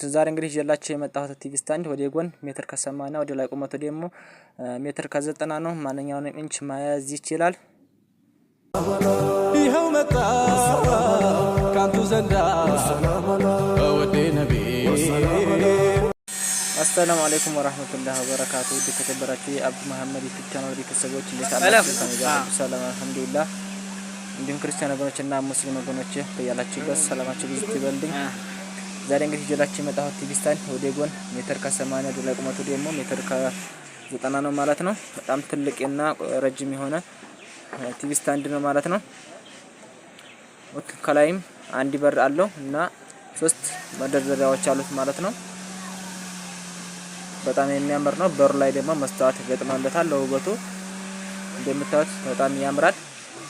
ዛሬ እንግዲህ ይዤላችሁ የመጣሁት ቲቪ ስታንድ ወደ ጎን ሜትር ከ80 ወደ ላይ ቁመቱ ደግሞ ሜትር ከ90 ነው። ማንኛውንም ኢንች መያዝ ይችላል። ይሄው መጣ ካንቱ ዘንዳ ወደ ነቢ አሰላሙ አለይኩም ወራህመቱላሂ ወበረካቱ። የተከበራችሁ የአብዱ መሐመድ ዩቲዩብ ቻናል ቤተሰቦች እንዴት አላችሁ? ሰላም አልሐምዱሊላህ። እንዲሁም ክርስቲያን ወገኖችና ሙስሊም ወገኖች በያላችሁበት ሰላማችሁ ብዙ ይበልልኝ። ዛሬ እንግዲህ ይዤላችሁ የመጣሁት ቲቪ ስታንድ ወደ ጎን ሜትር ከ80 ወደ ላይ ቁመቱ ደግሞ ሜትር ከ90 ነው ማለት ነው። በጣም ትልቅና ረጅም የሆነ ቲቪ ስታንድ ነው ማለት ነው። ከላይም አንድ በር አለው እና 3 መደርደሪያዎች አሉት ማለት ነው። በጣም የሚያምር ነው። በሩ ላይ ደግሞ መስታወት ገጥሞለታል ለውበቱ እንደምታዩት በጣም ያምራል።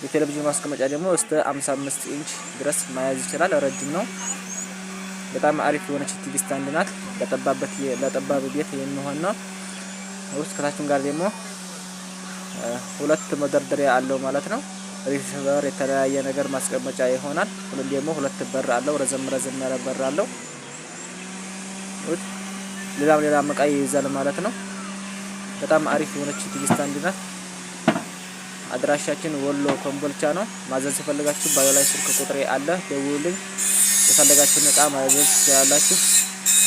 የቴሌቪዥን ማስቀመጫ ደግሞ እስከ 55 ኢንች ድረስ መያዝ ይችላል። ረጅም ነው። በጣም አሪፍ የሆነች ቲቪ ስታንድ ናት። ለጠባብ ቤት የሚሆን ነው። ውስጥ ከታችም ጋር ደግሞ 2 መደርደሪያ አለው ማለት ነው። ሪሲቨር የተለያየ ነገር ማስቀመጫ ይሆናል። ሁሉም ደግሞ 2 በር አለው። ረዘም ያለ በር አለው። ሌላም እቃ ይይዛል ማለት ነው። በጣም አሪፍ የሆነች ቲቪ ስታንድ ናት። አድራሻችን ወሎ ኮምቦልቻ ነው። ማዘዝ የፈለጋችሁ ባዮ ላይ ስልክ ቁጥሬ አለ፣ ደውሉልኝ። የፈለጋችሁን እቃ ማዘዝ ትችላላችሁ።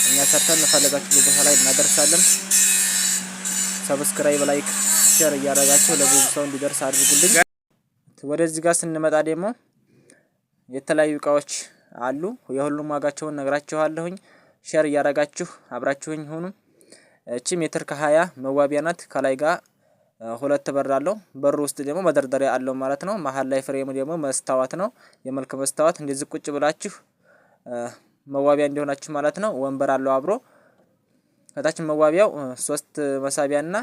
እኛ ሰርተን የፈለጋችሁ ቦታ ላይ እናደርሳለን። ሰብስክራይብ፣ ላይክ፣ ሼር እያደረጋችሁ ለብዙ ሰው እንዲደርስ አድርጉልኝ። ወደዚህ ጋር ስንመጣ ደግሞ የተለያዩ እቃዎች አሉ። የሁሉም ዋጋቸውን ነግራችኋለሁኝ። ሼር እያደረጋችሁ አብራችሁኝ ሁኑ። እቺ ሜትር ከ20 መዋቢያ ናት። ከላይ ጋር 2 በር አለው። በሩ ውስጥ ደግሞ መደርደሪያ አለው ማለት ነው። መሀል ላይ ፍሬሙ ደግሞ መስታወት ነው፣ የመልክ መስታወት። እንደዚህ ቁጭ ብላችሁ መዋቢያ እንዲሆናችሁ ማለት ነው። ወንበር አለው አብሮ። ከታች መዋቢያው 3 መሳቢያና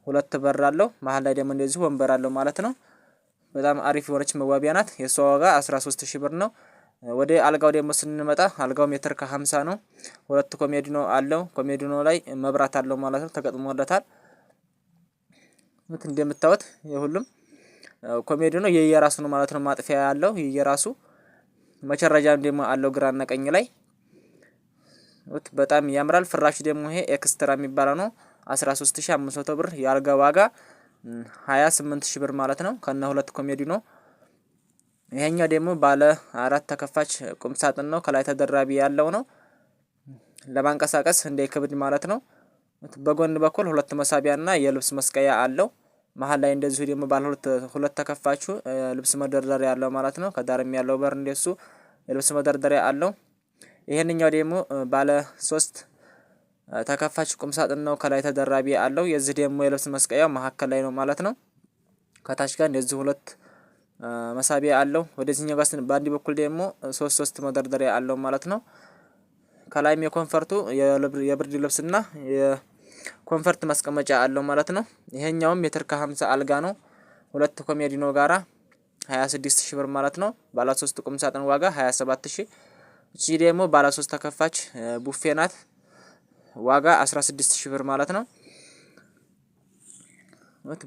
2 በር አለው። መሀል ላይ ደግሞ እንደዚህ ወንበር አለው ማለት ነው። በጣም አሪፍ የሆነች መዋቢያ ናት። የሷ ዋጋ 13000 ብር ነው። ወደ አልጋው ደግሞ ስንመጣ አልጋው ሜትር ከ50 ነው። 2 ኮሜዲኖ አለው። ኮሜዲኖ ላይ መብራት አለው ማለት ነው፣ ተገጥሞለታል። እንደምታዩት የሁሉም ኮሜዲኖ የየራሱ ነው ማለት ነው። ማጥፊያ ያለው የየራሱ መቸረጃም ደግሞ አለው ግራና ቀኝ ላይ። በጣም ያምራል። ፍራሹ ደግሞ ይሄ ኤክስትራ የሚባለው ነው። 13500 ብር። የአልጋ ዋጋ 28000 ብር ማለት ነው ከነ 2 ኮሜዲኖ። ይሄኛው ደግሞ ባለ 4 ተከፋች ቁም ሳጥን ነው። ከላይ ተደራቢ ያለው ነው ለማንቀሳቀስ እንዳይከብድ ማለት ነው። በጎን በኩል 2 መሳቢያና የልብስ መስቀያ አለው። መሀል ላይ እንደዚሁ ደግሞ ባለ 2 ተከፋቹ ልብስ መደርደሪያ ያለው ማለት ነው። ከዳርም ያለው በር እንደሱ የልብስ መደርደሪያ አለው። ይሄንኛው ደግሞ ባለ 3 ተከፋች ቁም ሳጥን ነው። ከላይ ተደራቢ አለው። የዚህ ደግሞ የልብስ መስቀያው መሀከል ላይ ነው ማለት ነው። ከታች ጋር እንደዚህ 2 መሳቢያ አለው። ወደዚህኛው ጋር በአንድ በኩል ደግሞ 3 መደርደሪያ አለው ማለት ነው። ከላይም የኮንፈርቱ የብርድ ልብስና የኮንፈርት ማስቀመጫ አለው ማለት ነው። ይሄኛውም ሜትር ከ50 አልጋ ነው። 2 ኮሜዲኖ ጋራ 26000 ብር ማለት ነው። ባለ 3 ቁም ሳጥን ዋጋ 27000። እቺ ደግሞ ባለ 3 ተከፋች ቡፌ ናት። ዋጋ 16000 ብር ማለት ነው።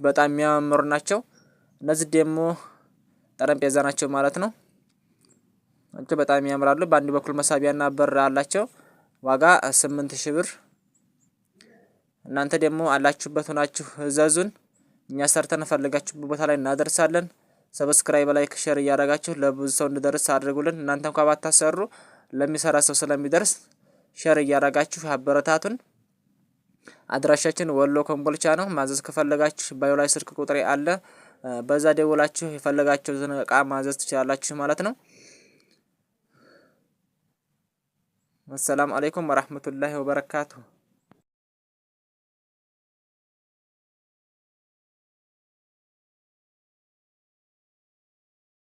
በጣም የሚያምሩ ናቸው። እነዚህ ደግሞ ጠረጴዛ ናቸው ማለት ነው። አንተ በጣም ያምራሉ። በአንድ በኩል መሳቢያና በር አላቸው። ዋጋ 8000 ብር። እናንተ ደግሞ አላችሁበት ሆናችሁ እዘዙን። እኛ ሰርተን ፈልጋችሁበት ቦታ ላይ እናደርሳለን። ሰብስክራይብ፣ ላይክ፣ ሼር እያደረጋችሁ ለብዙ ሰው እንዲደርስ አድርጉልን። እናንተ እንኳን ባታሰሩ ለሚሰራ ሰው ስለሚደርስ ሼር እያደረጋችሁ አበረታቱን። አድራሻችን ወሎ ኮምቦልቻ ነው። ማዘዝ ከፈለጋችሁ ባዮ ላይ ስልክ ቁጥሬ አለ። በዛ ደውላችሁ የፈለጋችሁትን እቃ ማዘዝ ትችላላችሁ ማለት ነው። አሰላሙ አለይኩም ወራህመቱላሂ ወበረካቱ።